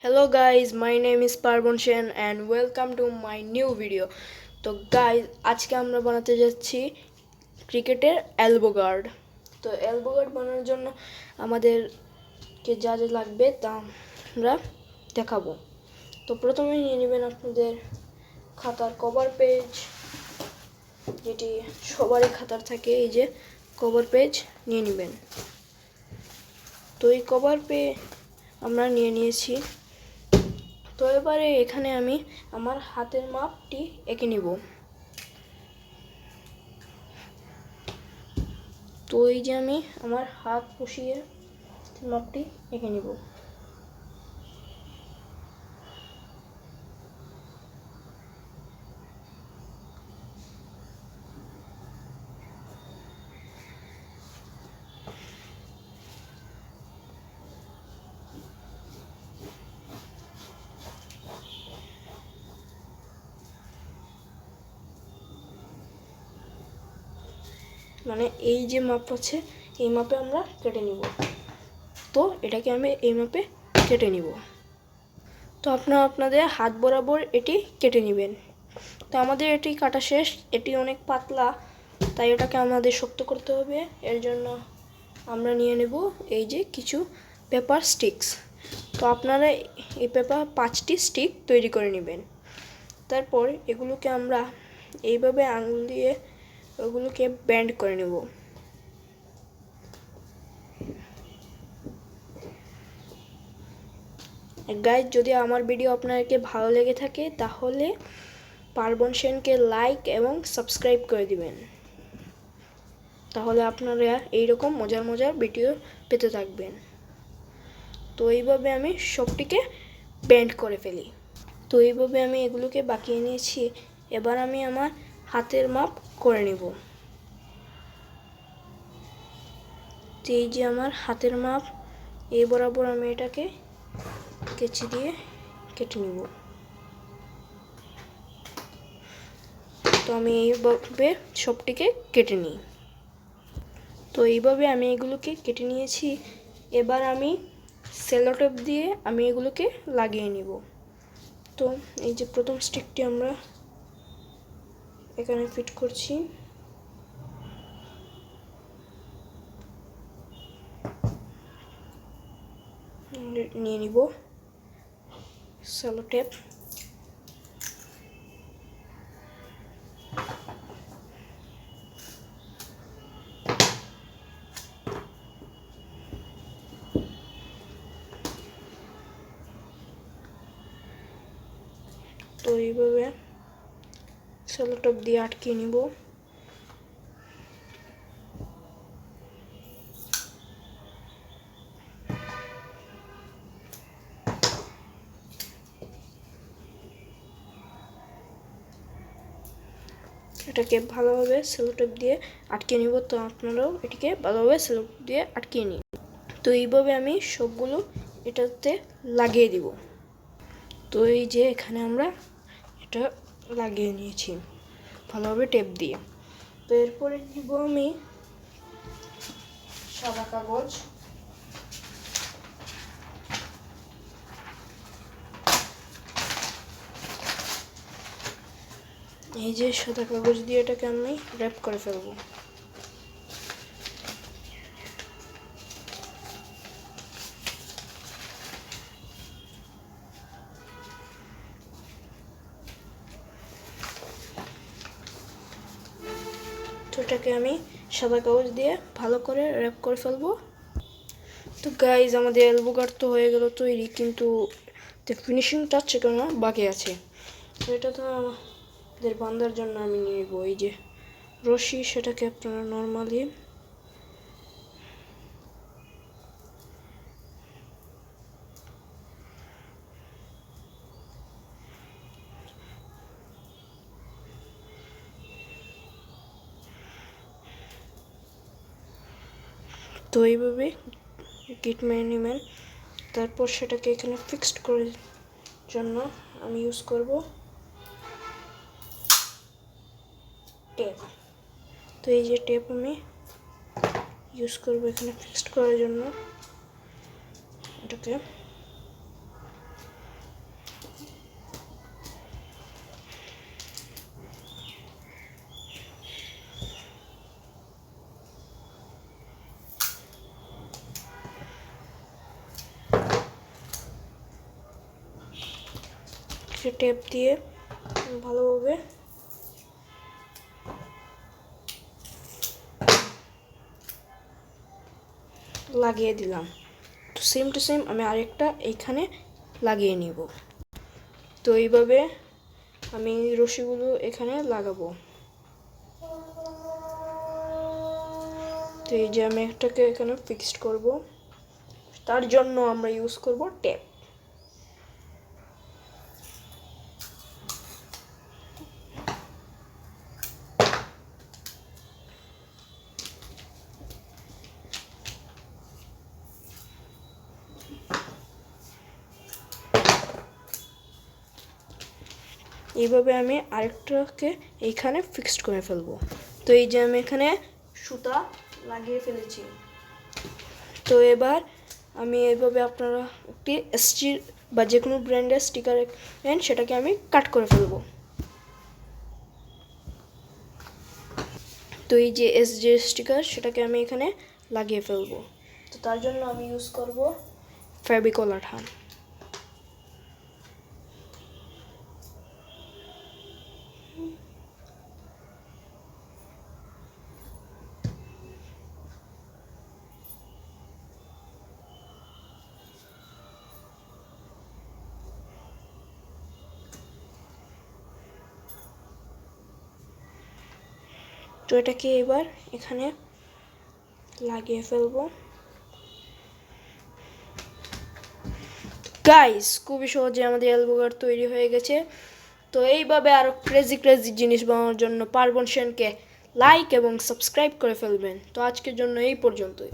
Hello guys, my name is Parvon Shen and welcome to my new video. তো guys আজকে আমরা বানাতে যাচ্ছি ক্রিকেটের এলবো গার্ড। তো এলবো গার্ড বানানোর জন্য আমাদেরকে যা যা লাগবে তা আমরা দেখাবো। তো প্রথমে নিয়ে নেবেন আপনাদের খাতার কভার পেজ, যেটি সবারই খাতার থাকে, এই যে কভার পেজ নিয়ে নেবেন। তো এই কভার পেজ আমরা নিয়ে নিয়েছি। তো এবারে এখানে আমি আমার হাতের মাপটি এঁকে নিব। তো এই যে আমি আমার হাত বসিয়ে মাপটি এঁকে নিব। মানে এই যে মাপ আছে এই মাপে আমরা কেটে নিব। তো এটাকে আমি এই মাপে কেটে নিব। তো আপনারা আপনাদের হাত বরাবর এটি কেটে নেবেন। তো আমাদের এটি কাটা শেষ। এটি অনেক পাতলা, তাই এটাকে আমাদের শক্ত করতে হবে। এর জন্য আমরা নিয়ে নেব এই যে কিছু পেপার স্টিক্স। তো আপনারা এই পেপার 5টি স্টিক তৈরি করে নেবেন। তারপর এগুলোকে আমরা এইভাবে আঙুল দিয়ে ওগুলোকে ব্যান্ড করে নেব। গাইজ, যদি আমার ভিডিও আপনাদেরকে ভালো লেগে থাকে তাহলে পার্বণ সেনকে লাইক এবং সাবস্ক্রাইব করে দিবেন। তাহলে আপনারা এইরকম মজার মজার ভিডিও পেতে থাকবেন। তো এইভাবে আমি সবটিকে ব্যান্ড করে ফেলি। তো এইভাবে আমি এগুলোকে বাকিয়ে নিয়েছি। এবার আমি আমার হাতের মাপ করে নেব। তো এই যে আমার হাতের মাপ, এই বরাবর আমি এটাকে কেচি দিয়ে কেটে নিব। তো আমি এইভাবে সবটিকে কেটে নিই। তো এইভাবে আমি এগুলোকে কেটে নিয়েছি। এবার আমি সেলো টেপ দিয়ে আমি এগুলোকে লাগিয়ে নিব। তো এই যে প্রথম স্টিকটি আমরা এখানে ফিট করছি। নিয়ে নিব সেলো টেপ। তো এইভাবে সেলো টেপ দিয়ে আটকে নিব। এটাকে ভালোভাবে সেলো টেপ দিয়ে আটকে নিব। তো আপনারাও এটিকে ভালোভাবে সেলো টেপ দিয়ে আটকে নিন। তো এইভাবে আমি সবগুলো এটাতে লাগিয়ে দিব। তো এই যে এখানে আমরা এটা লাগিয়ে নিয়েছি ভালোভাবে টেপ দিয়ে। তো এরপরে নিব আমি সাদা কাগজ। এই যে সাদা কাগজ দিয়ে এটাকে আমি র্যাপ করে ফেলবো। তো এটাকে আমি সাদা কাগজ দিয়ে ভালো করে র্যাপ করে ফেলবো। তো গাইজ, আমাদের এলবো গার্ড তো হয়ে গেল তৈরি, কিন্তু ফিনিশিং টাচ এখনো বাকি আছে। তো এটা তো আমাদের বাঁধার জন্য আমি নিয়ে নেবো এই যে রশি। সেটাকে আপনারা নর্মালি তো এইভাবে গিট মেরে নেবেন। তারপর সেটাকে এখানে ফিক্সড করার জন্য আমি ইউজ করব টেপ। তো এই যে টেপ আমি ইউজ করব এখানে ফিক্সড করার জন্য। এটাকে একটা টেপ দিয়ে ভালোভাবে লাগিয়ে দিলাম। তো সেম টু সেম আমি আরেকটা এইখানে লাগিয়ে নিব। তো এইভাবে আমি রশিগুলো এখানে লাগাবো। তো এই যে আমি একটাকে এখানে ফিক্সড করব, তার জন্য আমরা ইউজ করব টেপ। এইভাবে আমি আরেকটাকে এইখানে ফিক্সড করে ফেলবো। তো এই যে আমি এখানে সুতা লাগিয়ে ফেলেছি। তো এবার আমি এইভাবে আপনারা একটি এসজি বা যে কোনো ব্র্যান্ডের স্টিকার নেন, সেটাকে আমি কাট করে ফেলবো। তো এই যে এসজি স্টিকার, সেটাকে আমি এখানে লাগিয়ে ফেলবো। তো তার জন্য আমি ইউজ করব ফেভিকল আঠা। তো এটাকে এবার এখানে লাগিয়ে ফেলবো। গাইস, খুবই সহজে আমাদের এলবো গার্ড তৈরি হয়ে গেছে। তো এইভাবে আরও ক্রেজি ক্রেজি জিনিস বানানোর জন্য পার্বণ সেনকে লাইক এবং সাবস্ক্রাইব করে ফেলবেন। তো আজকের জন্য এই পর্যন্তই।